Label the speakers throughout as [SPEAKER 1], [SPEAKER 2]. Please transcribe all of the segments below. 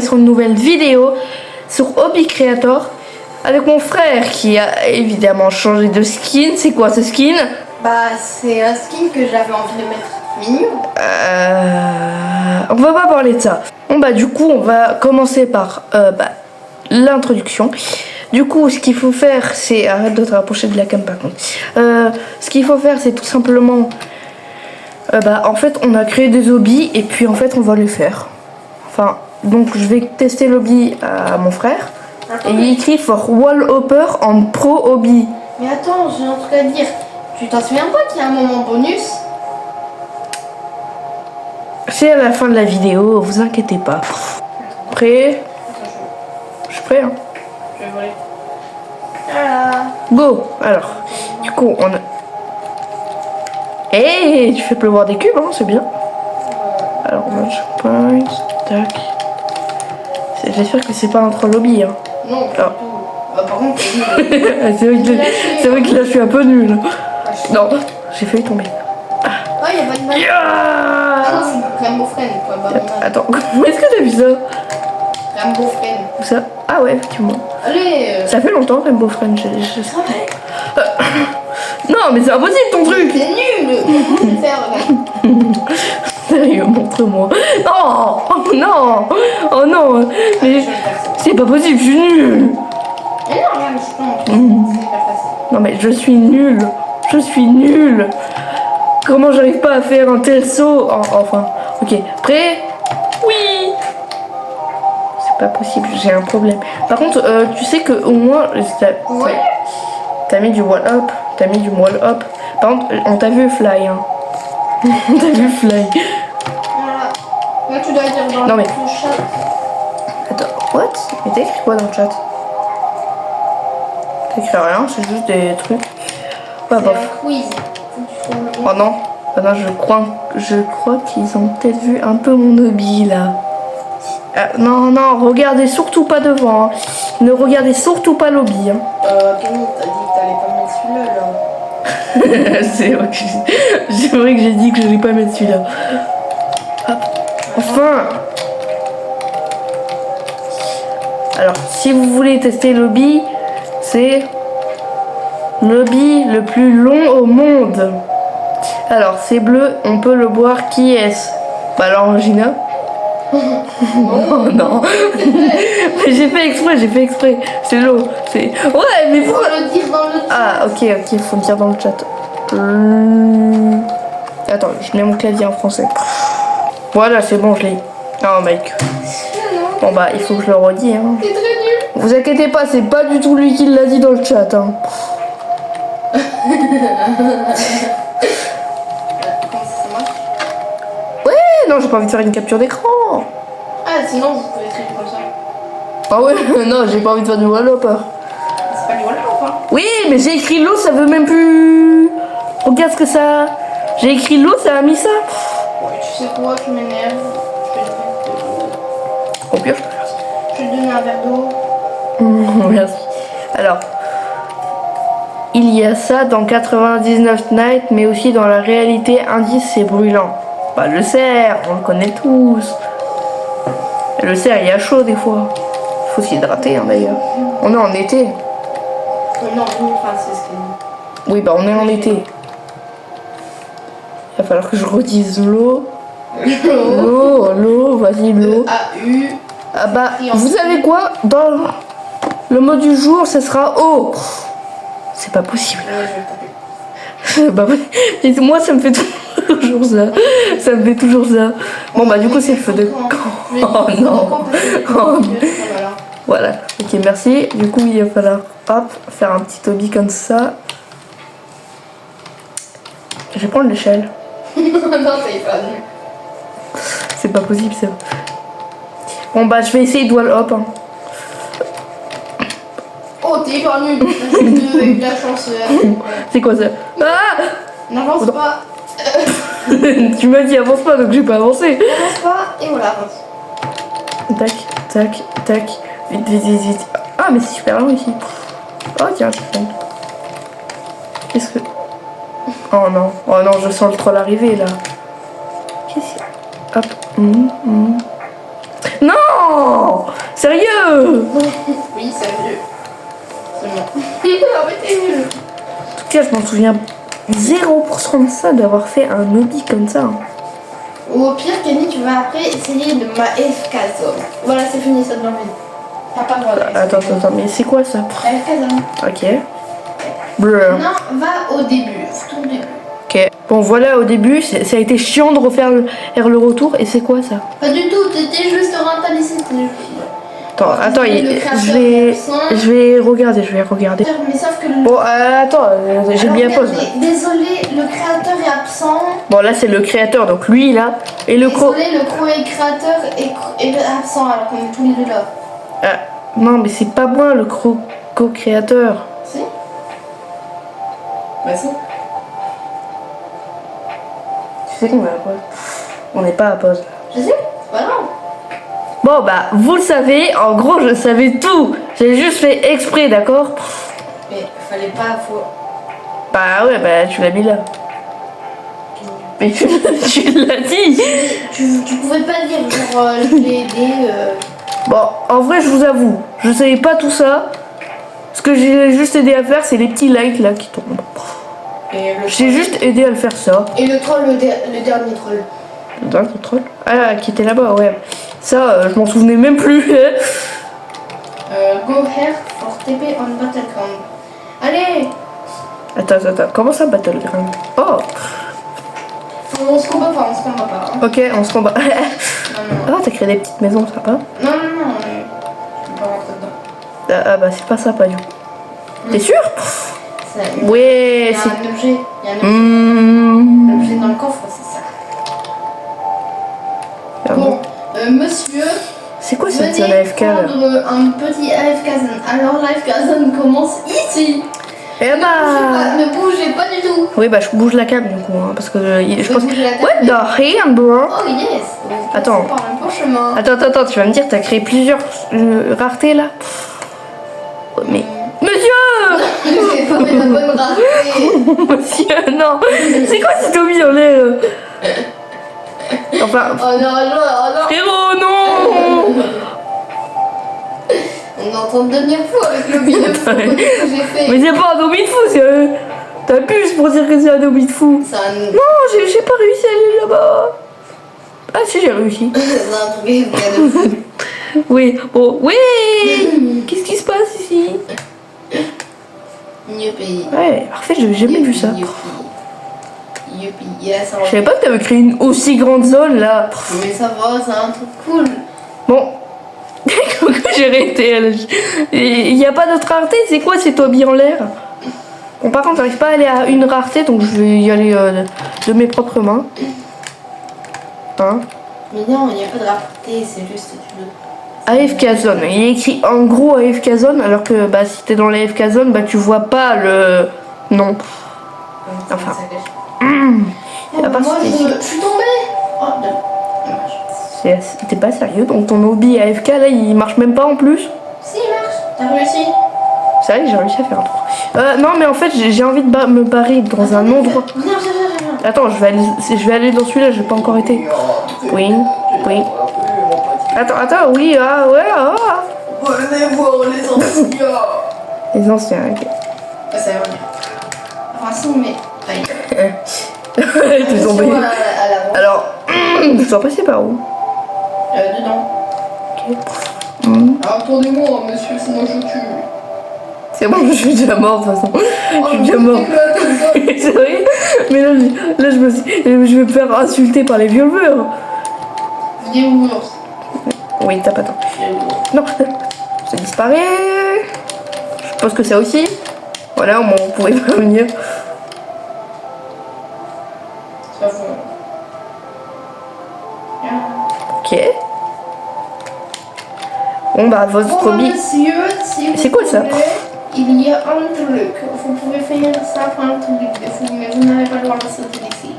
[SPEAKER 1] est sur une nouvelle vidéo sur Hobby Creator avec mon frère qui a évidemment changé de skin. C'est quoi ce skin?
[SPEAKER 2] Bah c'est un skin que j'avais envie de mettre mignon.
[SPEAKER 1] On va pas parler de ça. Bon bah du coup on va commencer par l'introduction. Du coup ce qu'il faut faire c'est... Arrête de te rapprocher de la cam par contre. Ce qu'il faut faire c'est tout simplement... en fait on a créé des hobbies et puis en fait on va les faire. Enfin donc je vais tester l'hobby à mon frère. Et il écrit for wallhopper en pro hobby.
[SPEAKER 2] Mais attends, j'ai un truc à dire. Tu t'en souviens pas qu'il y a un moment bonus?
[SPEAKER 1] C'est à la fin de la vidéo, vous inquiétez pas. Prêt? Je suis prêt hein.
[SPEAKER 2] Je vais voler. Voilà.
[SPEAKER 1] Go. Alors, du coup on a... Hey, tu fais pleuvoir des cubes hein, c'est bien. Alors match point, tac. J'espère que c'est pas un troll lobby hein.
[SPEAKER 2] Non, pas du tout. Bah par contre,
[SPEAKER 1] c'est vrai que là je suis un peu nulle. Non, j'ai failli tomber.
[SPEAKER 2] Oh, il y a pas de balle.
[SPEAKER 1] Yeah.
[SPEAKER 2] Ah non, c'est Rainbow Friend, quoi. Bah,
[SPEAKER 1] Attends, où est-ce que t'as vu ça?
[SPEAKER 2] Rainbow Friend.
[SPEAKER 1] Où ça? Ah ouais, effectivement.
[SPEAKER 2] Allez.
[SPEAKER 1] Ça fait longtemps Rainbow Friend. Non, mais c'est impossible ton truc.
[SPEAKER 2] C'est nul. Je vais le faire, regarde.
[SPEAKER 1] Sérieux, montre-moi. Non, oh non, oh non. Mais c'est pas possible, je suis nulle.
[SPEAKER 2] Mais non, regarde, je te montre. C'est hyper facile.
[SPEAKER 1] Non mais je suis nulle. Je suis nulle. Comment j'arrive pas à faire un tel saut? Enfin, ok. Prêt? Oui. C'est pas possible, j'ai un problème. Par contre, tu sais que au moins,
[SPEAKER 2] Ouais.
[SPEAKER 1] t'as mis du wall up. T'as mis du wall up. Par contre, on t'a vu fly. Hein. On t'a vu fly.
[SPEAKER 2] Voilà. Là, tu dois dire dans
[SPEAKER 1] Non, mais-
[SPEAKER 2] le chat.
[SPEAKER 1] Attends, what? Mais t'as écrit quoi dans le chat? T'as écrit rien, c'est juste des trucs.
[SPEAKER 2] C'est
[SPEAKER 1] Bah, bof.
[SPEAKER 2] un quiz. Faut que tu trouves le bon.
[SPEAKER 1] Oh non, ah non, je crois qu'ils ont peut-être vu un peu mon hobby là. Non, non, regardez surtout pas devant. Hein. Ne regardez surtout pas l'hobby. Hein.
[SPEAKER 2] Camille, t'as dit que t'allais pas mettre celui-là, là.
[SPEAKER 1] C'est vrai que j'ai dit que je n'allais pas mettre celui-là. Hop. Enfin. Alors, si vous voulez tester l'hobby, c'est l'hobby le plus long au monde. Alors, c'est bleu, on peut le boire. Qui est-ce? Bah alors, Gina. Oh non. Mais j'ai fait exprès. C'est l'eau. C'est... Ouais, mais
[SPEAKER 2] Faut
[SPEAKER 1] pourquoi?
[SPEAKER 2] le dire dans le chat.
[SPEAKER 1] Ah, ok, faut le dire dans le chat. Attends, je mets mon clavier en français. Voilà, c'est bon, je l'ai. Oh, mec. Bon, bah, il faut que je le redis. Hein.
[SPEAKER 2] C'est très nul.
[SPEAKER 1] Vous inquiétez pas, c'est pas du tout lui qui l'a dit dans le chat. Hein.
[SPEAKER 2] Comment ça marche?
[SPEAKER 1] Ouais, non, j'ai pas envie de faire une capture d'écran.
[SPEAKER 2] Ah, sinon, vous pouvez écrire comme ça.
[SPEAKER 1] Ah ouais, non, j'ai pas envie de faire du wallhopper.
[SPEAKER 2] C'est pas du voilà ou quoi?
[SPEAKER 1] Oui, mais j'ai écrit l'eau, ça veut même plus. Regarde ce que ça. J'ai écrit l'eau, ça a mis ça.
[SPEAKER 2] Ouais, tu sais quoi, tu m'énerves. Je vais te mettre de l'eau.
[SPEAKER 1] Au pire.
[SPEAKER 2] Je vais te donner un verre d'eau.
[SPEAKER 1] Merci. Alors, il y a ça dans 99 Nights, mais aussi dans la réalité, indice c'est brûlant. Bah, le cerf, on le connaît tous. Et le cerf, il y a chaud des fois. Il faut s'hydrater hein, d'ailleurs. On est en été.
[SPEAKER 2] Non, enfin, c'est ce que.
[SPEAKER 1] Oui, bah on est en été. Il va falloir que je redise l'eau. L'eau, vas-y, l'eau.
[SPEAKER 2] A-U.
[SPEAKER 1] Ah bah, vous savez quoi? Dans le mot du jour, ce sera eau. C'est pas possible.
[SPEAKER 2] Je vais taper.
[SPEAKER 1] Bah oui. Et moi, ça me fait toujours ça. Ça me fait toujours ça. Bon, bah, du coup, c'est le feu de camp. Oh non. Oh. Voilà. Ok, merci. Du coup, il va falloir, hop, faire un petit hobby comme ça. Je vais prendre l'échelle.
[SPEAKER 2] Non, t'as pas vu.
[SPEAKER 1] C'est pas possible, ça. Bon, bah, je vais essayer de wall hop. Hein.
[SPEAKER 2] Oh, t'es hyper nul. J'ai deux avec de la chance.
[SPEAKER 1] C'est quoi ça? Ah.
[SPEAKER 2] N'avance pas.
[SPEAKER 1] Tu m'as dit avance pas, donc j'ai pas avancé.
[SPEAKER 2] N'avance pas. Et voilà, avance.
[SPEAKER 1] Tac, tac, tac. Vite, vite, vite, vite. Ah, mais c'est super long ici. Oh, tiens, je prends. Qu'est-ce que... Oh non, je sens le troll arriver là. Qu'est-ce que... Hop. Non. Sérieux?
[SPEAKER 2] Oui, c'est vieux. C'est bon. En fait, t'es nul.
[SPEAKER 1] En tout cas, je m'en souviens 0% de ça, d'avoir fait un audit comme ça.
[SPEAKER 2] Ou au pire, Kenny, tu vas après essayer de ma AFK zone. Voilà, c'est fini, ça devient vide. T'as pas le droit de
[SPEAKER 1] Attends, mais c'est quoi ça?
[SPEAKER 2] AFK zone.
[SPEAKER 1] Ok. Brr.
[SPEAKER 2] Non, va au début. Tout au début.
[SPEAKER 1] Ok. Bon, voilà, au début, ça a été chiant de refaire le retour. Et c'est quoi ça?
[SPEAKER 2] Pas du tout, t'étais juste rentalisé.
[SPEAKER 1] Attends,
[SPEAKER 2] Le créateur
[SPEAKER 1] je vais regarder.
[SPEAKER 2] Mais sauf que le...
[SPEAKER 1] Bon, attends, j'ai
[SPEAKER 2] Alors,
[SPEAKER 1] mis la pause. Là.
[SPEAKER 2] Désolé, le créateur est absent.
[SPEAKER 1] Bon, là, c'est le créateur, donc lui, là. Et le croc.
[SPEAKER 2] Désolé, le créateur est absent alors qu'on est tous les deux là.
[SPEAKER 1] Non, mais c'est pas moi, le co-créateur.
[SPEAKER 2] Si? Bah si.
[SPEAKER 1] Tu sais qu'on est à pause. On n'est pas à pause.
[SPEAKER 2] Je sais, c'est pas grave.
[SPEAKER 1] Bon, bah, vous le savez, en gros, je savais tout. J'ai juste fait exprès, d'accord?
[SPEAKER 2] Mais fallait pas, faut...
[SPEAKER 1] Bah ouais, bah, tu l'as mis là. Mais tu l'as dit.
[SPEAKER 2] Tu pouvais pas dire, genre, je l'ai aidé...
[SPEAKER 1] Bon, en vrai, je vous avoue, je savais pas tout ça. Ce que j'ai juste aidé à faire, c'est les petits likes là qui tombent. J'ai juste aidé à le faire ça.
[SPEAKER 2] Et le troll, le dernier troll.
[SPEAKER 1] Le dernier troll? Ah, qui était là-bas, ouais. Ça, je m'en souvenais même plus.
[SPEAKER 2] Go here for TP on Battleground. Allez!
[SPEAKER 1] Attends, comment ça Battleground? Oh!
[SPEAKER 2] On se combat pas, hein.
[SPEAKER 1] Ok, on se combat.
[SPEAKER 2] Non.
[SPEAKER 1] Ah, t'as créé des petites maisons, ça va?
[SPEAKER 2] Non, je peux pas rentrer dedans.
[SPEAKER 1] Ah bah, c'est pas sympa du coup. T'es sûr?
[SPEAKER 2] Il
[SPEAKER 1] Ouais,
[SPEAKER 2] y a
[SPEAKER 1] c'est...
[SPEAKER 2] un objet. Il y a un objet dans le coffre, c'est ça. Bon, monsieur,
[SPEAKER 1] c'est quoi cette zone
[SPEAKER 2] venez
[SPEAKER 1] AFK là?
[SPEAKER 2] prendre un petit AFK zone. Alors l'AFK zone commence ici.
[SPEAKER 1] Eh bah...
[SPEAKER 2] Ne bougez pas du tout.
[SPEAKER 1] Oui, bah je bouge la cam du coup, hein, parce que je pense...
[SPEAKER 2] Bouger la tête,
[SPEAKER 1] What the hell, bro?
[SPEAKER 2] Oh yes.
[SPEAKER 1] Attends.
[SPEAKER 2] Par un bon chemin.
[SPEAKER 1] Attends, tu vas me dire, t'as créé plusieurs raretés là? Mais... Monsieur!
[SPEAKER 2] J'ai trouvé la bonne rareté.
[SPEAKER 1] Monsieur, non! C'est quoi cet objet en l'air? Enfin...
[SPEAKER 2] Oh non.
[SPEAKER 1] Frérot, non!
[SPEAKER 2] On est en train de devenir fou avec le bide de fou. Qu'est-ce que j'ai fait?
[SPEAKER 1] Mais c'est pas un objet de fou, c'est... T'abuses pour dire que c'est un objet de fou.
[SPEAKER 2] C'est un...
[SPEAKER 1] Non, j'ai pas réussi à aller là-bas. Ah si, j'ai réussi.
[SPEAKER 2] C'est un truc de fou.
[SPEAKER 1] Oui, bon, oui. Qu'est-ce qui se passe ici?
[SPEAKER 2] Youpi.
[SPEAKER 1] Ouais, en fait, j'avais jamais vu ça.
[SPEAKER 2] Youpi. Yes,
[SPEAKER 1] Je savais pas que t'avais créé une aussi grande zone là.
[SPEAKER 2] mais ça va, c'est un truc cool.
[SPEAKER 1] Bon, j'ai arrêté. Il n'y a pas d'autre rareté, c'est quoi cet objet en l'air? Bon, par contre, j'arrive pas à aller à une rareté, donc je vais y aller de mes propres mains. Hein?
[SPEAKER 2] Mais non, il n'y a pas de rareté, c'est juste tu veux.
[SPEAKER 1] AFK zone, il est écrit en gros AFK zone, alors que bah, si t'es dans la AFK zone, bah tu vois pas le nom. Enfin.
[SPEAKER 2] Moi, je suis tombée. Oh, dommage.
[SPEAKER 1] T'es pas sérieux, donc ton hobby AFK là il marche même pas en plus?
[SPEAKER 2] Si, il marche. T'as réussi.
[SPEAKER 1] C'est vrai que j'ai réussi à faire un truc. Non mais en fait j'ai envie de me barrer dans un endroit.
[SPEAKER 2] Viens.
[SPEAKER 1] Attends, je vais aller dans celui-là, j'ai pas encore été. Oui. Attends, oui, ah ouais, ah.
[SPEAKER 2] Venez voir les anciens.
[SPEAKER 1] Les anciens, ok.
[SPEAKER 2] Ça va venir. Enfin, si, mais.
[SPEAKER 1] T'es tombé. Alors, tu dois passer par où?
[SPEAKER 2] Dedans.
[SPEAKER 1] Ok.
[SPEAKER 2] Attendez-moi, monsieur, sinon je tue.
[SPEAKER 1] C'est bon, je suis déjà mort de toute façon. Je suis déjà mort. C'est vrai? Mais là, je vais me faire insulter par les violeurs.
[SPEAKER 2] Venez où, ours?
[SPEAKER 1] Oui, t'as pas tort. Non, ça disparaît. Je pense que ça aussi. Voilà, au moins on pouvait pas venir.
[SPEAKER 2] Ça va.
[SPEAKER 1] Ok. Bon bah votre hobby.
[SPEAKER 2] Monsieur, si
[SPEAKER 1] c'est quoi ça?
[SPEAKER 2] Il y a un truc. Vous pouvez faire ça pour un truc de fou, mais vous n'avez pas le droit de sauter d'ici.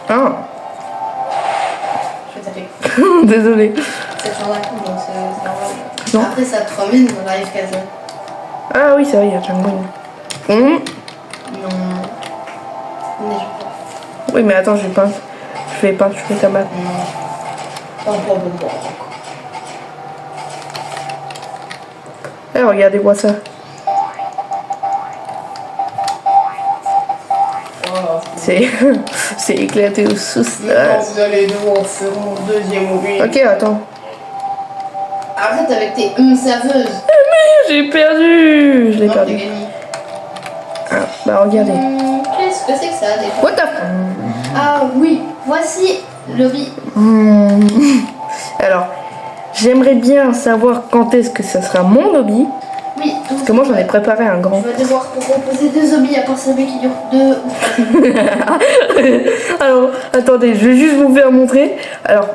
[SPEAKER 1] Ah.
[SPEAKER 2] Je vais taper.
[SPEAKER 1] Désolé.
[SPEAKER 2] C'est sur la con, donc c'est normal.
[SPEAKER 1] Non.
[SPEAKER 2] Après, ça te ramène dans la FK.
[SPEAKER 1] Ah oui, c'est vrai, il y a Django.
[SPEAKER 2] Non. Mais je peux pas.
[SPEAKER 1] Oui, mais attends, je vais pas tuer ta map.
[SPEAKER 2] Non.
[SPEAKER 1] Eh, regardez-moi ça. C'est c'est éclaté au sauce.
[SPEAKER 2] Maintenant, vous allez devoir faire mon deuxième hobby.
[SPEAKER 1] Ok, attends.
[SPEAKER 2] Arrête avec tes saveuses.
[SPEAKER 1] J'ai perdu. Je l'ai
[SPEAKER 2] Non,
[SPEAKER 1] perdu.
[SPEAKER 2] t'as gagné.
[SPEAKER 1] Ah, bah regardez.
[SPEAKER 2] Qu'est-ce que c'est que ça, déjà?
[SPEAKER 1] What the
[SPEAKER 2] Ah oui, voici le riz.
[SPEAKER 1] Alors, j'aimerais bien savoir quand est-ce que ça sera mon hobby.
[SPEAKER 2] Oui, donc
[SPEAKER 1] Parce que moi j'en ai préparé un grand.
[SPEAKER 2] je vais devoir te proposer deux zombies à part celui qui dure 2 ou 3.
[SPEAKER 1] Alors, attendez, je vais juste vous faire montrer. Alors,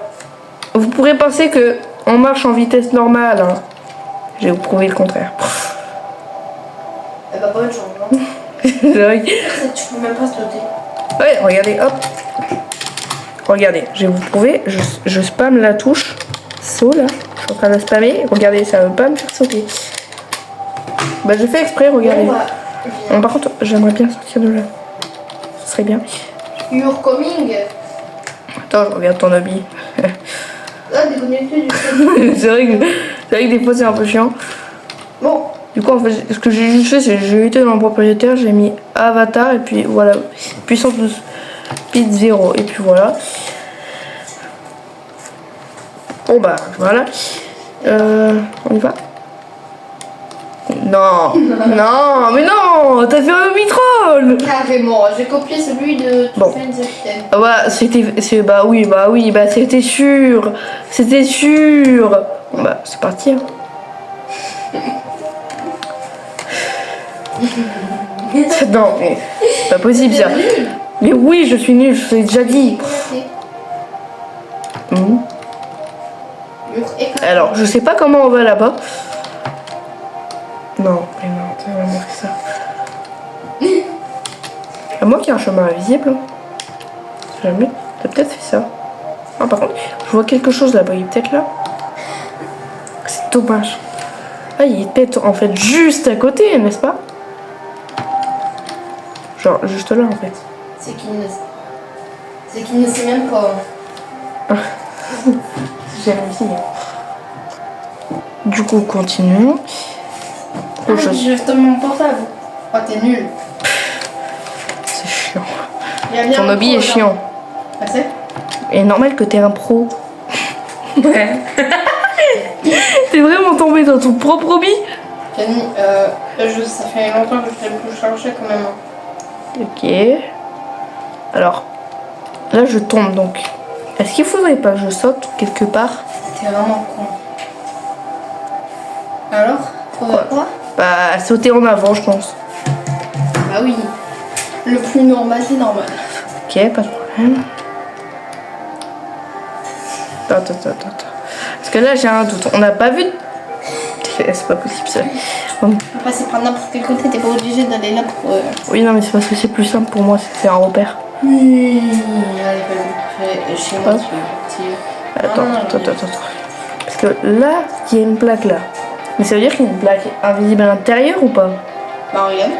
[SPEAKER 1] vous pourrez penser que on marche en vitesse normale. Hein. Je vais vous prouver le contraire.
[SPEAKER 2] Eh bah, bonne chance, hein.
[SPEAKER 1] C'est vrai que-
[SPEAKER 2] Tu peux même pas sauter.
[SPEAKER 1] Ouais, regardez, hop. Regardez, je vais vous prouver. Je spamme la touche saut là. Je suis en train de la spammer. Regardez, ça veut pas me faire sauter. Bah, je fais exprès, regardez.
[SPEAKER 2] Bon, bah,
[SPEAKER 1] Bon, par contre, j'aimerais bien sortir de là. Ce serait bien.
[SPEAKER 2] You're coming.
[SPEAKER 1] Attends, je regarde ton hobby.
[SPEAKER 2] Ah, déconnecté du coup.
[SPEAKER 1] c'est vrai que des fois c'est un peu chiant.
[SPEAKER 2] Bon,
[SPEAKER 1] Du coup, en fait, ce que j'ai juste fait, c'est que j'ai été dans le propriétaire, j'ai mis avatar et puis voilà, puissance de speed 0 et puis voilà. Bon bah voilà. On y va. Non, non, mais non, t'as fait un vitrol.
[SPEAKER 2] carrément. J'ai copié celui de
[SPEAKER 1] Bon.
[SPEAKER 2] Tiffany the Captain.
[SPEAKER 1] Ah bah bah oui, c'était sûr, c'était sûr. Bon bah c'est parti. Hein. Non, mais c'est pas possible ça. Mais oui, je suis nulle, je l'ai déjà dit. Mhm. Alors, je sais pas comment on va là-bas. Non, mais non, t'as vraiment fait ça. À moi qui a un chemin invisible. Jamais. T'as peut-être fait ça. Ah, par contre, je vois quelque chose là-bas. Il est peut-être là. C'est dommage. Ah, il est peut-être en fait juste à côté, n'est-ce pas? Genre, juste là en fait.
[SPEAKER 2] C'est qu'il ne sait même pas.
[SPEAKER 1] J'ai réussi. Du coup, continuons.
[SPEAKER 2] Ah, je tombe mon portable. Oh, t'es nul.
[SPEAKER 1] C'est chiant.
[SPEAKER 2] Il y a bien
[SPEAKER 1] Ton
[SPEAKER 2] un
[SPEAKER 1] hobby
[SPEAKER 2] pro,
[SPEAKER 1] est
[SPEAKER 2] là.
[SPEAKER 1] chiant.
[SPEAKER 2] Ah, c'est
[SPEAKER 1] Et normal que t'es un pro. T'es vraiment tombé dans ton propre hobby?
[SPEAKER 2] Camille, ça fait longtemps que je t'ai plus cherché quand même.
[SPEAKER 1] Ok. Alors, là je tombe donc. Est-ce qu'il faudrait pas que je saute quelque part?
[SPEAKER 2] C'était vraiment con. Alors, quoi?
[SPEAKER 1] Bah, sauter en avant, je pense.
[SPEAKER 2] Bah oui. Le plus normal, c'est normal.
[SPEAKER 1] Ok, pas de problème. Attends. Parce que là j'ai un doute. On n'a pas vu. C'est pas possible ça. Bon.
[SPEAKER 2] Tu peux passer par n'importe quel côté, t'es pas obligé d'aller là pour.
[SPEAKER 1] Oui, non, mais c'est parce que c'est plus simple pour moi, c'est un repère.
[SPEAKER 2] Oui, allez, vas-y, chez moi,
[SPEAKER 1] Hop.
[SPEAKER 2] tu
[SPEAKER 1] Attends. Parce que là, il y a une plaque là. Mais ça veut dire qu'il y a une plaque invisible à l'intérieur ou pas?
[SPEAKER 2] Bah, regarde.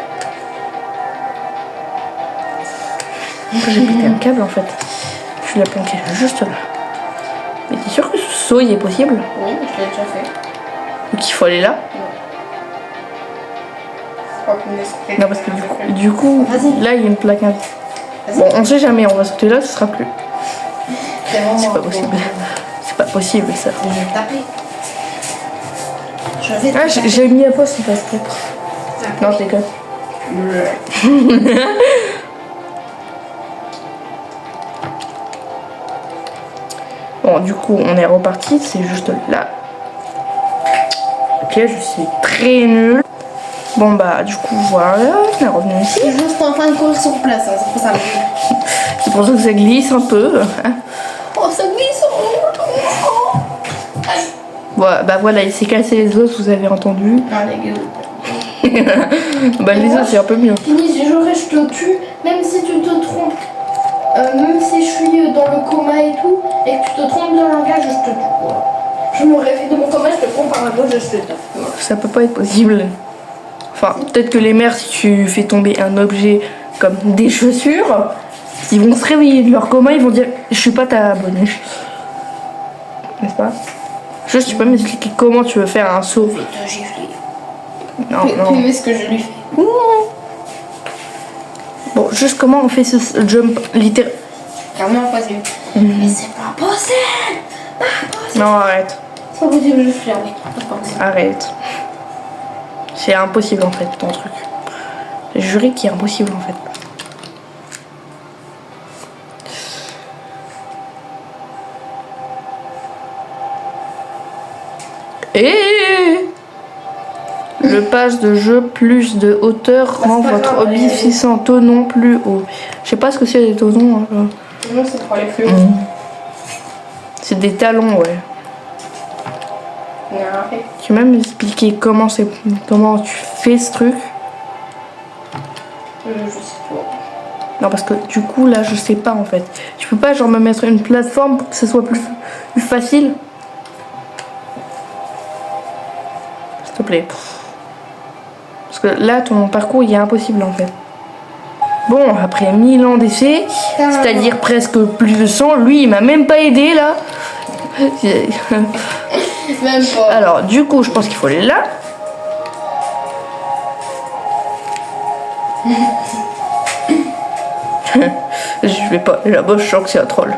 [SPEAKER 1] J'ai pété un câble en fait. Je l'ai planqué juste là. Mais t'es sûr que ce saut il est possible?
[SPEAKER 2] Oui, je l'ai déjà fait.
[SPEAKER 1] Donc il faut aller là? Non, parce que du coup
[SPEAKER 2] Vas-y.
[SPEAKER 1] là il y a une plaque invisible.
[SPEAKER 2] Vas-y.
[SPEAKER 1] Bon, on sait jamais, on va sauter là, ce sera plus.
[SPEAKER 2] C'est vraiment.
[SPEAKER 1] C'est pas possible. C'est pas possible ça.
[SPEAKER 2] Je vais taper. Je vais
[SPEAKER 1] Ah,
[SPEAKER 2] taper.
[SPEAKER 1] j'ai mis à poste, c'est pas propre. Non, je déconne. Bon, du coup, on est reparti, c'est juste là. Ok, je suis très nulle. Bon, bah, du coup, voilà, on est revenu ici.
[SPEAKER 2] Je suis juste en train de courir sur place, hein, c'est pour ça.
[SPEAKER 1] C'est pour ça que ça glisse un peu. hein.
[SPEAKER 2] Oh, ça glisse. Oh. Aïe.
[SPEAKER 1] Voilà, bah voilà, il s'est cassé les os, vous avez entendu.
[SPEAKER 2] Ah, les gars.
[SPEAKER 1] Bah, les os, c'est un peu mieux.
[SPEAKER 2] Fini, si je te tue, même si tu te trompes. Même si je suis dans le coma et tout, et que tu te trompes de langage, je te tue. Voilà. Je me réveille de mon coma, je te prends par la gauche, je te tue. Voilà.
[SPEAKER 1] Ça peut pas être possible. Enfin, peut-être que les mères, si tu fais tomber un objet comme des chaussures, ils vont se réveiller de leur coma, ils vont dire je suis pas ta abonnée. n'est-ce pas? Juste, tu peux m'expliquer comment tu veux faire un saut?
[SPEAKER 2] Je vais te gifler.
[SPEAKER 1] Non,
[SPEAKER 2] Tu
[SPEAKER 1] non.
[SPEAKER 2] vois ce que je lui fais.
[SPEAKER 1] Bon, juste comment on fait ce jump littéral?
[SPEAKER 2] Clairement impossible. Mais c'est pas possible.
[SPEAKER 1] Non, arrête.
[SPEAKER 2] C'est pas possible, je suis avec.
[SPEAKER 1] Arrête. C'est impossible en fait, ton truc. J'ai juré qu'il est impossible en fait. Et le pass de jeu plus de hauteur rend
[SPEAKER 2] c'est pas
[SPEAKER 1] votre
[SPEAKER 2] grave,
[SPEAKER 1] hobby fixant tonneau plus haut. Je sais pas ce que c'est des tonneaux. Hein, là.
[SPEAKER 2] Non, c'est pour aller plus haut.
[SPEAKER 1] C'est des talons, ouais.
[SPEAKER 2] Il y a un fait.
[SPEAKER 1] Tu peux même m'expliquer comment tu fais ce truc?
[SPEAKER 2] Je sais pas.
[SPEAKER 1] Non, parce que du coup là je sais pas en fait. Tu peux pas genre me mettre une plateforme pour que ce soit plus facile? S'il te plaît. Parce que là ton parcours il est impossible en fait. Bon, après 1000 ans d'essai, c'est-à-dire presque plus de 100, lui il m'a même pas aidé là.
[SPEAKER 2] Même pas.
[SPEAKER 1] Alors du coup je pense qu'il faut aller là. Je vais pas, là-bas je sens que c'est un troll.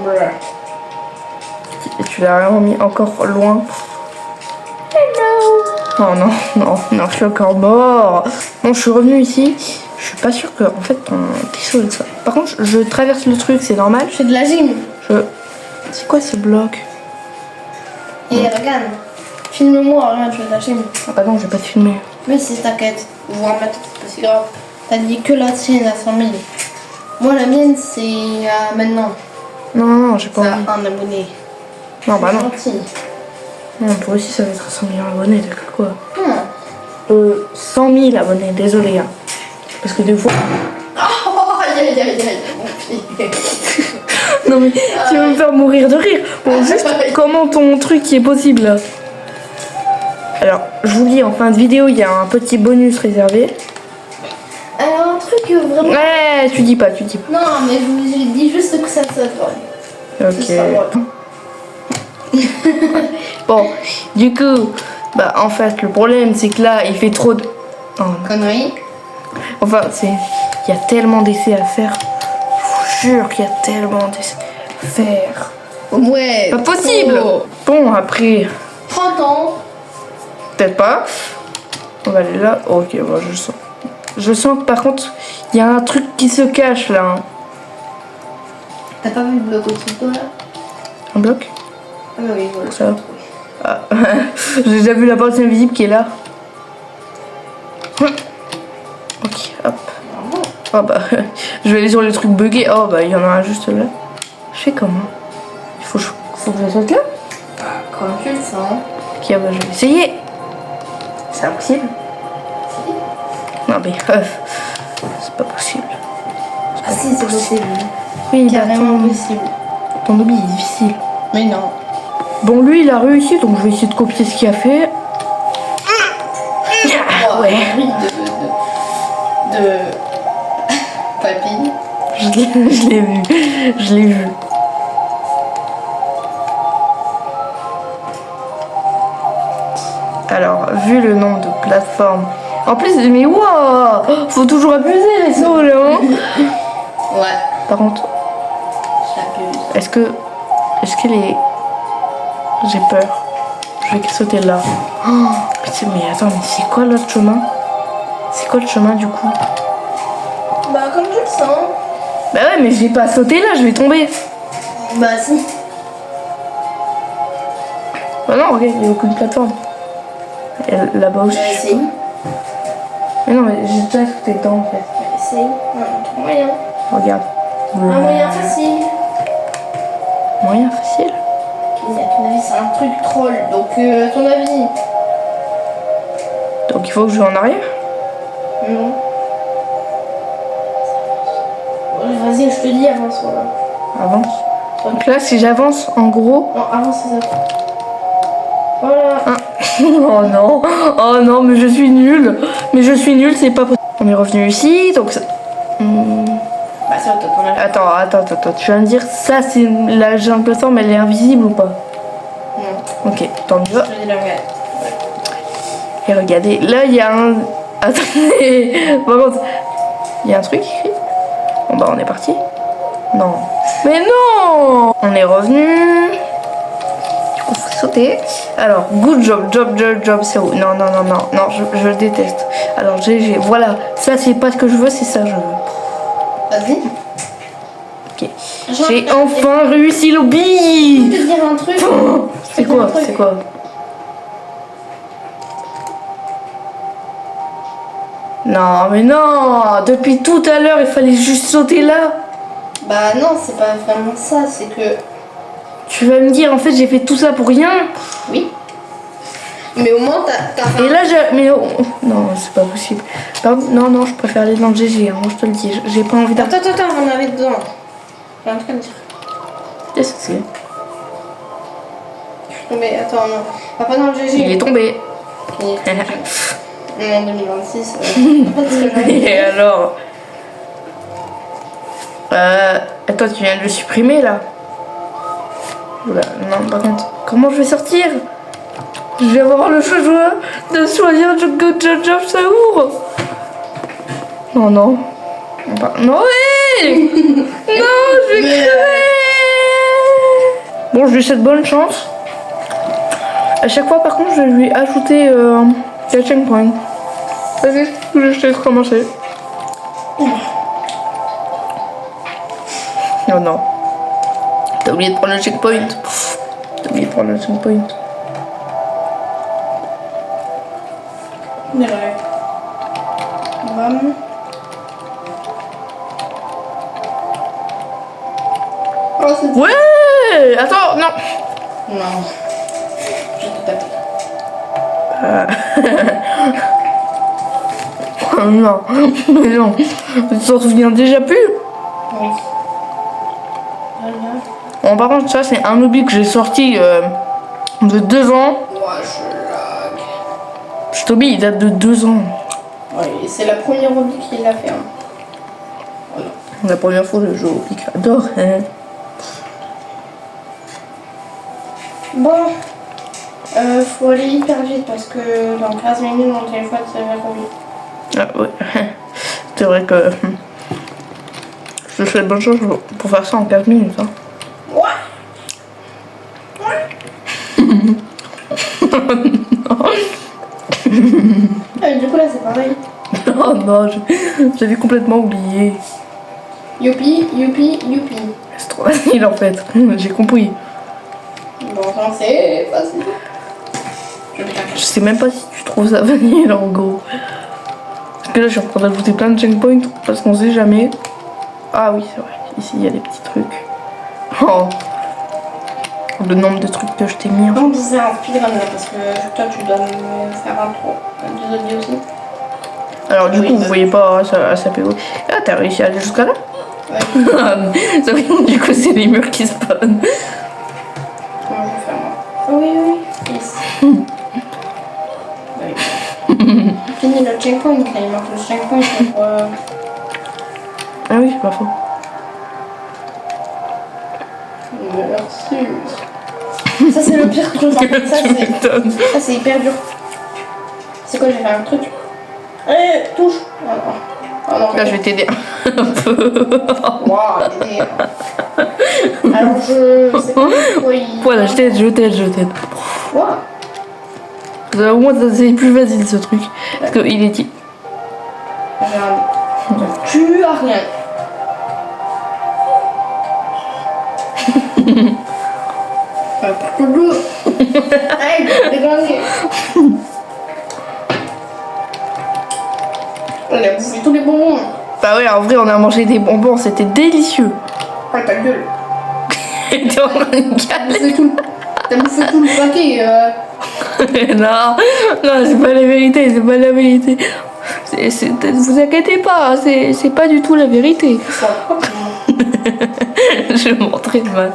[SPEAKER 2] Ouais.
[SPEAKER 1] Et tu l'as vraiment mis encore loin. Hello. Oh non, non, non, je suis encore mort. Bon, je suis revenue ici. Je suis pas sûre que, en fait, t'es chaud de ça. Par contre, je traverse le truc, c'est normal.
[SPEAKER 2] Je fais de la gym.
[SPEAKER 1] C'est quoi ce bloc?
[SPEAKER 2] Et regarde. Filme-moi, regarde, je fais de la gym.
[SPEAKER 1] Ah bah non, je vais pas te filmer.
[SPEAKER 2] Mais c'est t'inquiète. Vous en mettez, c'est pas si grave. T'as dit que la tienne à 100 000. Moi, la mienne, c'est maintenant.
[SPEAKER 1] Non, non, j'ai pas
[SPEAKER 2] Ça
[SPEAKER 1] envie.
[SPEAKER 2] a un abonné.
[SPEAKER 1] Non, bah non.
[SPEAKER 2] Gentil.
[SPEAKER 1] Non, toi aussi, ça va être 100 millions d'abonnés, t'as cru quoi?
[SPEAKER 2] Hmm.
[SPEAKER 1] 100 000 abonnés, désolé. Hein. Parce que des fois...
[SPEAKER 2] Oh, aïe, aïe, aïe, aïe, mon pied.
[SPEAKER 1] Non mais tu vas me faire mourir de rire. Bon, juste comment ton truc est possible là? Alors, je vous dis, en fin de vidéo, il y a un petit bonus réservé.
[SPEAKER 2] Alors, un truc vraiment.
[SPEAKER 1] Ouais, tu dis pas, tu dis pas.
[SPEAKER 2] Non, mais je vous dis juste que ça drôle. Ce sera
[SPEAKER 1] Ok.
[SPEAKER 2] drôle.
[SPEAKER 1] Bon, du coup, bah en fait, le problème, c'est que là, il fait trop de... Oh, non.
[SPEAKER 2] Connerie.
[SPEAKER 1] Enfin, il y a tellement d'essais à faire. Je vous jure qu'il y a tellement d'essais à faire.
[SPEAKER 2] Ouais.
[SPEAKER 1] Pas possible.
[SPEAKER 2] Oh.
[SPEAKER 1] Bon, après,
[SPEAKER 2] 30 ans.
[SPEAKER 1] peut-être pas. On va aller là. Ok, moi je sens. Je sens que par contre, il y a un truc qui se cache là. Hein.
[SPEAKER 2] T'as pas vu le bloc au-dessus de toi là?
[SPEAKER 1] Un bloc?
[SPEAKER 2] Ah bah oui, voilà.
[SPEAKER 1] Ça. Ah. J'ai déjà vu la partie invisible qui est là. Ok, hop.
[SPEAKER 2] Bravo.
[SPEAKER 1] Oh bah, je vais aller sur les trucs buggés. Oh bah, il y en a un juste là. Je fais comment? Il faut que je saute là?
[SPEAKER 2] Comme tu le sens.
[SPEAKER 1] Ok, bah, je vais essayer. C'est impossible. Non mais, c'est pas possible.
[SPEAKER 2] Ah si, c'est possible.
[SPEAKER 1] Oui, bah,
[SPEAKER 2] Carrément possible.
[SPEAKER 1] ton hobby est difficile.
[SPEAKER 2] Mais non.
[SPEAKER 1] Bon, lui, il a réussi, donc je vais essayer de copier ce qu'il a fait. Ah, ouais.
[SPEAKER 2] De papille.
[SPEAKER 1] Je l'ai vu. Je l'ai vu. Alors, vu le nombre de plateformes. En plus, mais wow, faut toujours abuser les sauts là. Hein.
[SPEAKER 2] Ouais,
[SPEAKER 1] Par contre,
[SPEAKER 2] j'abuse.
[SPEAKER 1] est-ce que les. J'ai peur. Je vais sauter là. Oh, putain, mais attends, mais c'est quoi l'autre chemin? C'est quoi le chemin du coup?
[SPEAKER 2] Bah comme tu le sens.
[SPEAKER 1] Bah ouais, mais je vais pas sauter là, je vais tomber.
[SPEAKER 2] Bah si.
[SPEAKER 1] Bah non, regarde, il y a aucune plateforme. Et là-bas aussi.
[SPEAKER 2] Bah essaye.
[SPEAKER 1] Mais non, mais j'ai déjà sauté dedans en fait.
[SPEAKER 2] Bah essaye. Un moyen.
[SPEAKER 1] Regarde.
[SPEAKER 2] Un moyen facile.
[SPEAKER 1] Moyen facile?
[SPEAKER 2] À ton avis, c'est un truc troll. Donc à ton avis.
[SPEAKER 1] Donc il faut que je vais en arrière?
[SPEAKER 2] Non. Ouais, vas-y, je te dis, avance. Voilà.
[SPEAKER 1] Avance. Donc là, si j'avance, en gros.
[SPEAKER 2] Non, avance, c'est ça. Voilà.
[SPEAKER 1] Ah. Oh non, oh non, mais je suis nulle. Mais je suis nulle, c'est pas possible. On est revenu ici, donc ça.
[SPEAKER 2] Bah
[SPEAKER 1] Attends. Tu vas me dire, ça, c'est la jungle plateforme, elle est invisible ou pas?
[SPEAKER 2] Non.
[SPEAKER 1] Ok, tant mieux.
[SPEAKER 2] Je dis la vérité.
[SPEAKER 1] Et regardez, là, il y a un... Attendez, par contre, il y a un truc écrit. Bon, bah, on est parti. Non. Mais non! On est revenu. Du coup, faut sauter. Alors, good job, c'est où? Non, je déteste. Alors, GG, voilà. Ça, c'est pas ce que je veux, c'est ça que je veux.
[SPEAKER 2] Vas-y.
[SPEAKER 1] Ok. J'ai enfin réussi
[SPEAKER 2] Je
[SPEAKER 1] l'obby!
[SPEAKER 2] peux te dire un truc.
[SPEAKER 1] C'est quoi? C'est quoi? Non, mais non! Depuis tout à l'heure, il fallait juste sauter là.
[SPEAKER 2] Bah non, c'est pas vraiment ça, c'est que...
[SPEAKER 1] Tu vas me dire, en fait, j'ai fait tout ça pour rien?
[SPEAKER 2] Oui. Mais au moins, t'as fait...
[SPEAKER 1] Et là, mais oh, non, c'est pas possible. Non, je préfère aller dans le GG, hein, moi je te le dis. J'ai pas envie d'attendre.
[SPEAKER 2] Attends, on avait dedans. J'ai un truc à me dire.
[SPEAKER 1] Qu'est-ce que c'est?
[SPEAKER 2] Je suis tombée, attends, non. Va pas dans le GG.
[SPEAKER 1] Il est tombé.
[SPEAKER 2] Il est tombé. En 2026, pas ce que j'avais dit.
[SPEAKER 1] Et alors? Attends, tu viens de le supprimer là? Oula, non, par contre, comment je vais sortir? Je vais avoir le choix de choisir Good Job, ça ouvre. Non. Non, oui. Non, je vais crever. Bon, je lui souhaite bonne chance. À chaque fois, par contre, je vais lui ajouter le checkpoint. Vas-y, je te laisse commencer. Non. T'as oublié de prendre le checkpoint.
[SPEAKER 2] Désolé. Bam. Oh, c'est...
[SPEAKER 1] Ouais. Attends, non.
[SPEAKER 2] Non. Je te tape.
[SPEAKER 1] Non, mais non. Tu t'en souviens déjà plus?
[SPEAKER 2] Oui. Voilà.
[SPEAKER 1] Bon, par contre, ça, c'est un hobby que j'ai sorti de 2 ans.
[SPEAKER 2] Moi, je lag.
[SPEAKER 1] Cet hobby, il date de 2 ans.
[SPEAKER 2] Oui, c'est la première hobby qu'il a fait. Hein. Voilà.
[SPEAKER 1] La première fois que je joue au hobby que j'adore. Hein.
[SPEAKER 2] Bon. Faut aller hyper vite parce que dans 15 minutes, mon téléphone se verrouille.
[SPEAKER 1] Ah ouais. C'est vrai que je te souhaite bonne chance pour faire ça en 15 minutes. Hein.
[SPEAKER 2] Du coup là c'est pareil.
[SPEAKER 1] Non, j'avais complètement oublié.
[SPEAKER 2] Youpi.
[SPEAKER 1] C'est trop facile en fait. J'ai compris.
[SPEAKER 2] Bon, enfin c'est facile.
[SPEAKER 1] Je sais même pas si tu trouves ça facile en gros. Parce que là je suis en train d'ajouter plein de checkpoints parce qu'on sait jamais. Ah oui c'est vrai, ici il y a des petits trucs. Oh. Le nombre de trucs que je t'ai mis.
[SPEAKER 2] On disait un speedrun là parce que toi tu dois me faire un trop. Deux autres aussi.
[SPEAKER 1] Alors du
[SPEAKER 2] Oui,
[SPEAKER 1] coup vous voyez pas ça fait. Ah t'as réussi à aller jusqu'à là?
[SPEAKER 2] Ouais.
[SPEAKER 1] Ça veut dire, du coup c'est les murs qui spawnent.
[SPEAKER 2] Comment je vais faire moi? Oui. Yes. Oui. Fini le checkpoint, là, il manque le checkpoint pour...
[SPEAKER 1] Ah oui c'est pas faux.
[SPEAKER 2] Merci. Ça c'est le pire truc. Ça c'est hyper dur. C'est quoi, j'ai fait un truc? Allez, touche. Oh non.
[SPEAKER 1] Là je vais t'aider un peu.
[SPEAKER 2] Waouh, alors je sais pas pourquoi il...
[SPEAKER 1] Voilà, je t'aide.
[SPEAKER 2] Waouh.
[SPEAKER 1] Au moins c'est plus facile ce truc. Parce qu'il est dit.
[SPEAKER 2] Tu as rien. Allez, dégagez. On a bouffé tous les bonbons.
[SPEAKER 1] Bah ouais, en vrai on a mangé des bonbons, c'était délicieux.
[SPEAKER 2] Ah ta gueule.
[SPEAKER 1] T'es en train de galer.
[SPEAKER 2] T'as bouffé tout le paquet.
[SPEAKER 1] Non, c'est pas la vérité, vous inquiétez pas, c'est pas du tout la vérité. Je montrais mal.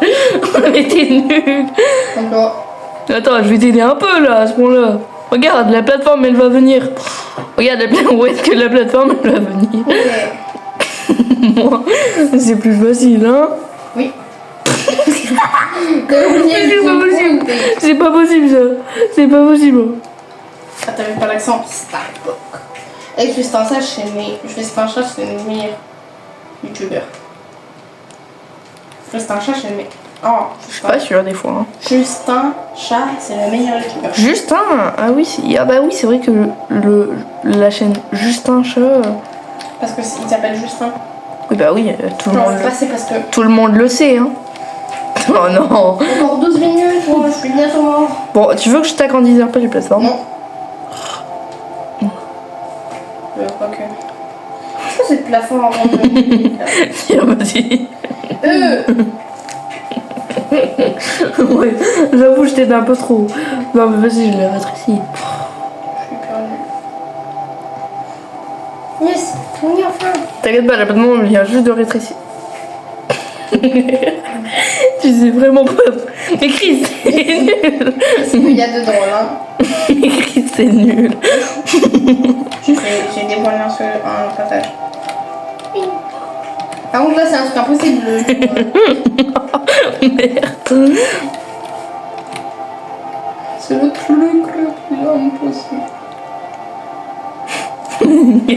[SPEAKER 1] Mais t'es nul. Attends, je vais t'aider un peu là, à ce moment-là. Regarde, la plateforme elle va venir. Regarde, où est-ce que la plateforme elle va venir?
[SPEAKER 2] Ok.
[SPEAKER 1] Moi, c'est plus facile, hein.
[SPEAKER 2] Oui.
[SPEAKER 1] C'est pas possible ça. C'est pas possible.
[SPEAKER 2] Ah, t'avais pas l'accent Starbuck. Avec Justin Chat, c'est le meilleur youtubeur. Justin Chat, c'est le meilleur. Oh,
[SPEAKER 1] Je suis pas sûre des fois. Hein.
[SPEAKER 2] Justin Chat, c'est le meilleur youtubeur.
[SPEAKER 1] Justin. Ah oui, c'est vrai que la chaîne Justin Chat.
[SPEAKER 2] Parce qu'il s'appelle Justin.
[SPEAKER 1] Oui bah oui, tout le
[SPEAKER 2] Non,
[SPEAKER 1] monde.
[SPEAKER 2] c'est parce que.
[SPEAKER 1] Tout le monde le sait, hein. Oh non.
[SPEAKER 2] Encore 12 minutes, moi, je suis bientôt mort.
[SPEAKER 1] Bon, tu veux que je t'agrandisse un peu les plateformes?
[SPEAKER 2] Non. Quoique. Pourquoi c'est le plafond avant de.
[SPEAKER 1] Tiens, vas-y. Ouais, j'avoue, je t'aide un peu trop. Non, mais vas-y, je l'ai rétréci.
[SPEAKER 2] Je suis perdue. Yes, fini enfin.
[SPEAKER 1] T'inquiète pas, l'abonnement vient juste de rétrécir. Tu sais vraiment pas. Mais Chris, c'est nul.
[SPEAKER 2] C'est qu'il y a dedans là.
[SPEAKER 1] Mais Chris, c'est nul.
[SPEAKER 2] J'ai des points sur un passage. Par contre là c'est un truc impossible.
[SPEAKER 1] Merde.
[SPEAKER 2] C'est le truc le plus impossible.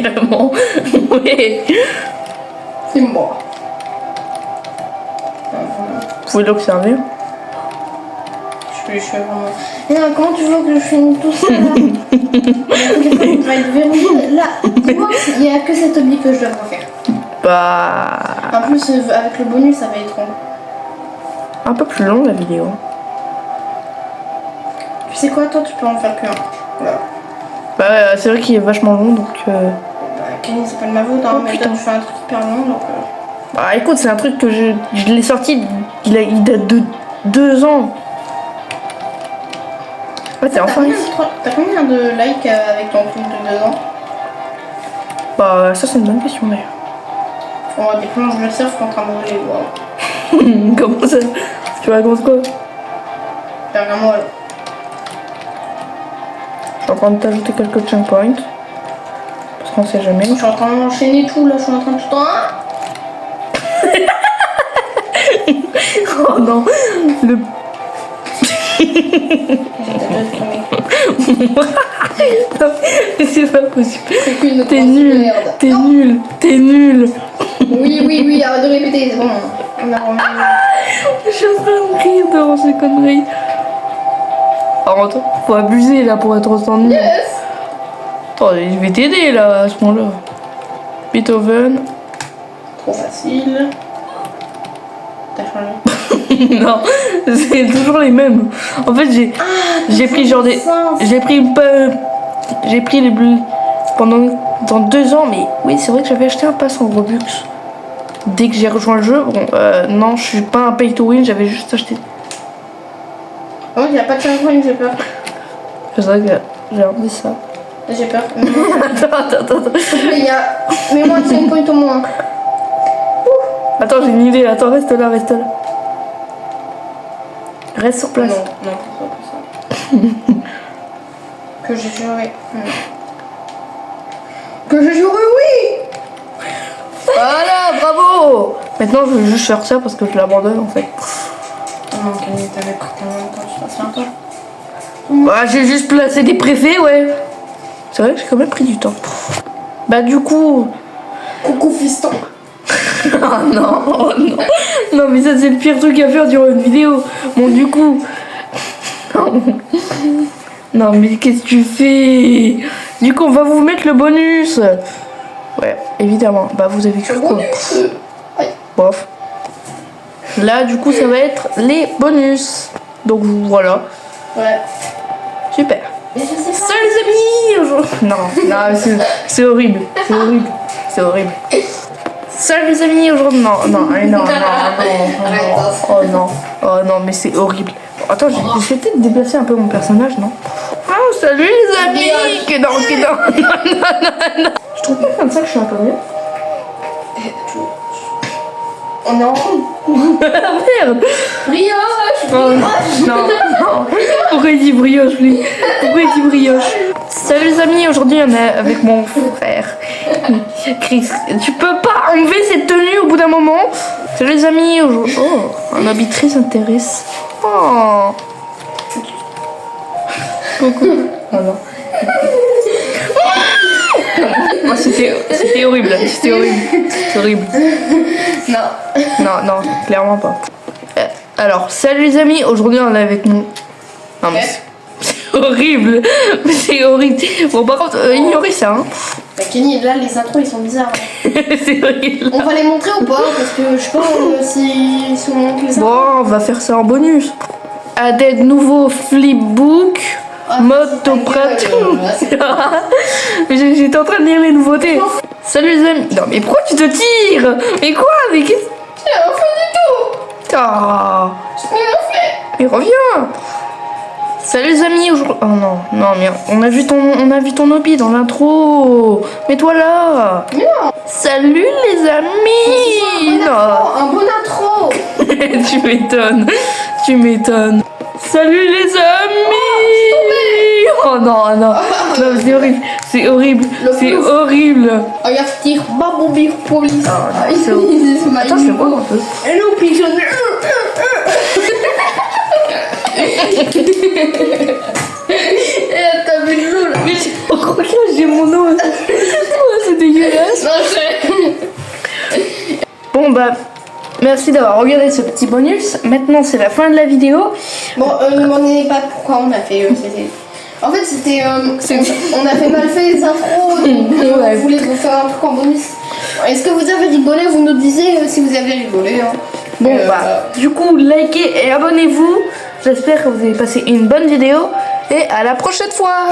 [SPEAKER 1] Vraiment. Ouais.
[SPEAKER 2] C'est moi.
[SPEAKER 1] Vous pouvez l'observer.
[SPEAKER 2] Je suis vraiment. Mais non, comment tu veux que je finisse tout ça là? Il va être verrouillé. Là, dis-moi, il n'y a que cet objet que je dois refaire.
[SPEAKER 1] Bah.
[SPEAKER 2] En plus, avec le bonus, ça va être long.
[SPEAKER 1] Un peu plus long la vidéo.
[SPEAKER 2] Tu sais quoi, toi, tu peux en faire qu'un. Voilà.
[SPEAKER 1] Bah, c'est vrai qu'il est vachement long donc.
[SPEAKER 2] Kenny, c'est pas de ma faute, hein,
[SPEAKER 1] Oh,
[SPEAKER 2] mais
[SPEAKER 1] putain.
[SPEAKER 2] toi, tu fais un truc hyper long donc.
[SPEAKER 1] Bah, écoute, c'est un truc que je l'ai sorti. Il date de 2 ans. Ouais, t'es enfin ici.
[SPEAKER 2] T'as combien de likes avec ton truc de 2 ans?
[SPEAKER 1] Bah, ça, c'est une bonne question d'ailleurs.
[SPEAKER 2] Oh, des planches de surf contre un brûlé, waouh.
[SPEAKER 1] Comment ça? Tu racontes quoi?
[SPEAKER 2] Derrière moi là.
[SPEAKER 1] Je suis en train de t'ajouter quelques checkpoints. Parce qu'on sait jamais.
[SPEAKER 2] Je suis en train d'enchaîner tout là, je suis en train de tout le temps.
[SPEAKER 1] Oh non! Le. C'est pas possible. T'es nul. T'es nul. T'es nul.
[SPEAKER 2] Oui, arrête de répéter, c'est bon. On a remis.
[SPEAKER 1] Je suis en train de rire devant ces conneries. Par contre, faut abuser là pour être autant nul.
[SPEAKER 2] Yes.
[SPEAKER 1] Attends, je vais t'aider là à ce moment-là. Beethoven.
[SPEAKER 2] Trop facile. T'as changé.
[SPEAKER 1] Non, c'est toujours les mêmes. En fait, j'ai pris genre des. J'ai pris les bleus dans 2 ans, mais oui, c'est vrai que j'avais acheté un pass en Robux. Dès que j'ai rejoint le jeu, bon, non, je suis pas un pay to win, j'avais juste acheté.
[SPEAKER 2] Oh, il n'y a pas de checkpoint, j'ai peur.
[SPEAKER 1] C'est vrai que j'ai envie ça.
[SPEAKER 2] J'ai peur.
[SPEAKER 1] Attends.
[SPEAKER 2] Il y a. Mets-moi un checkpoint au moins.
[SPEAKER 1] Attends, j'ai une idée, attends, reste là. Reste sur place.
[SPEAKER 2] Non, pas ça. Que j'ai joué. Que j'ai joué, oui.
[SPEAKER 1] Voilà, bravo. Maintenant, je veux juste faire ça parce que je l'abandonne en fait.
[SPEAKER 2] Non, Kenny, t'avais pris tellement de temps, tu fasses un peu.
[SPEAKER 1] Bah, j'ai juste placé des préfets, ouais. C'est vrai que j'ai quand même pris du temps. Bah, du coup.
[SPEAKER 2] Coucou fiston.
[SPEAKER 1] Oh non. Non, mais ça, c'est le pire truc à faire durant une vidéo. Bon, du coup. Non, mais qu'est-ce que tu fais? Du coup, on va vous mettre le bonus. Ouais, évidemment. Bah, vous avez cru quoi? Bof. Là, du coup, ça va être les bonus. Donc, voilà.
[SPEAKER 2] Ouais.
[SPEAKER 1] Super.
[SPEAKER 2] Mais je sais pas.
[SPEAKER 1] Salut les amis aujourd'hui. Non, c'est horrible. C'est horrible. Salut les amis aujourd'hui. Non. Oh non, mais c'est horrible. Bon, attends, je vais peut-être déplacer un peu mon personnage, non? Oh, salut les amis. Que non. Je trouve pas comme ça que je suis un peu mieux.
[SPEAKER 2] On est en
[SPEAKER 1] Merde.
[SPEAKER 2] brioche.
[SPEAKER 1] Oh, non. Pourquoi il dit brioche, lui? Pourquoi il dit brioche? Salut les amis, aujourd'hui on est avec mon frère. Chris, tu peux pas enlever cette tenue au bout d'un moment. Salut les amis, aujourd'hui. Oh, un habit très intéressant. Oh. Coucou. Oh non. Oh, c'était horrible, c'était horrible. C'est horrible. Non, clairement pas. Alors, salut les amis, aujourd'hui on est avec nous. Non mais c'est horrible, c'est horrible. Bon par contre, ignorez ça. Hein.
[SPEAKER 2] Bah Kenny, là les intros ils sont bizarres.
[SPEAKER 1] C'est horrible.
[SPEAKER 2] On va les montrer ou pas? Parce que je sais pas si on montre les intros.
[SPEAKER 1] Bon, on va faire ça en bonus. Added nouveau flipbook. Mode opérateur. J'étais en train de lire les nouveautés. Salut les amis. Non mais pourquoi tu te tires? Mais quoi? Mais qu'est-ce?
[SPEAKER 2] J'ai rien fait du tout.
[SPEAKER 1] Ah.
[SPEAKER 2] J'ai rien fait.
[SPEAKER 1] Mais reviens. Salut les amis. Oh non, mais on a vu ton hobby dans l'intro. Mets-toi là.
[SPEAKER 2] Non.
[SPEAKER 1] Salut les amis.
[SPEAKER 2] Un bon intro.
[SPEAKER 1] Tu m'étonnes. Salut les amis. Oh non, non, c'est horrible, c'est horrible, c'est horrible.
[SPEAKER 2] Regarde, tire, babou, police.
[SPEAKER 1] C'est horrible. Attends, je fais quoi un peu?
[SPEAKER 2] Hello, pigeon. T'as vu l'eau là?
[SPEAKER 1] Oh, regarde, j'ai mon os. Oh, c'est dégueulasse. Bon, bah, merci d'avoir regardé ce petit bonus. Maintenant, c'est la fin de la vidéo.
[SPEAKER 2] Bon, ne me demandez pas pourquoi on a fait. En fait, c'était. On a fait mal fait les intros. On voulait vous faire un truc en bonus. Est-ce que vous avez rigolé? Vous nous disiez si vous avez rigolé. Hein.
[SPEAKER 1] Bon, du coup, likez et abonnez-vous. J'espère que vous avez passé une bonne vidéo. Et à la prochaine fois.